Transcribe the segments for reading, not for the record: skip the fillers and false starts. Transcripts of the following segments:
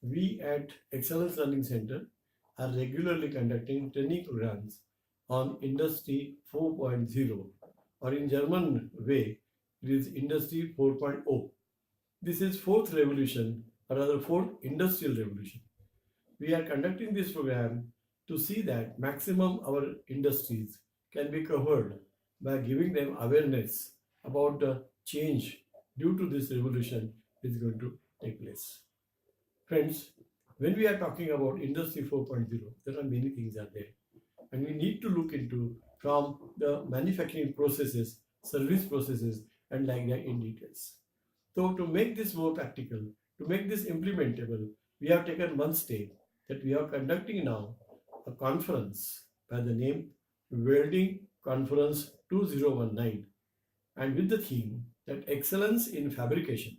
we at Excellence Learning Center are regularly conducting training programs on Industry 4.0, or in German way, it is Industry 4.0. This is fourth revolution, or rather fourth industrial revolution. We are conducting this program to see that maximum our industries can be covered by giving them awareness about the change due to this revolution is going to take place. Friends, when we are talking about Industry 4.0, there are many things are there. And we need to look into from the manufacturing processes, service processes, and like that in details. So to make this more practical, to make this implementable, we have taken one step that we are conducting now a conference by the name Welding Conference 2019, and with the theme that excellence in fabrication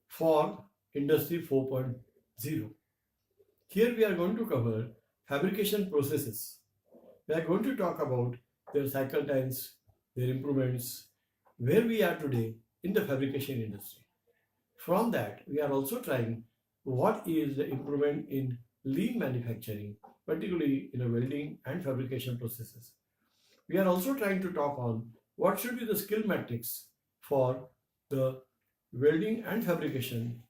for Industry 4.0. Here we are going to cover fabrication processes. We are going to talk about their cycle times, their improvements, where we are today in the fabrication industry. From that, we are also trying what is the improvement in lean manufacturing, particularly in the welding and fabrication processes. We are also trying to talk on what should be the skill matrix for the welding and fabrication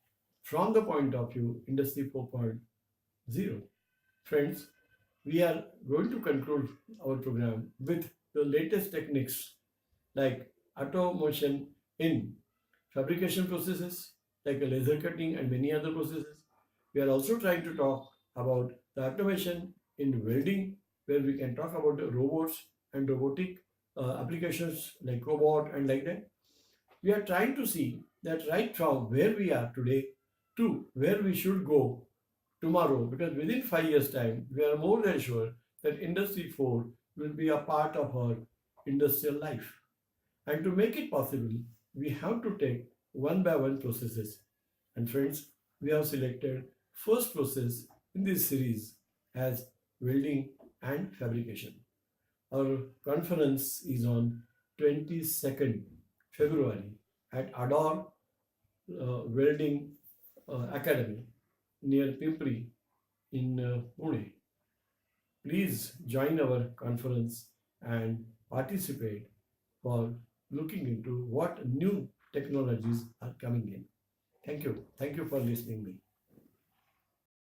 from the point of view Industry 4.0. Friends, we are going to conclude our program with the latest techniques like automation in fabrication processes, like a laser cutting and many other processes. We are also trying to talk about the automation in welding, where we can talk about the robots and robotic applications like robot and like that. We are trying to see that right from where we are today to where we should go tomorrow, because within 5 years' time, we are more than sure that Industry 4 will be a part of our industrial life. And to make it possible, we have to take one by one processes. And friends, we have selected first process in this series as welding and fabrication. Our conference is on 22nd February at Ador Welding Academy near Pimpri in Pune. Please join our conference and participate for looking into what new technologies are coming in. Thank you. Thank you for listening me.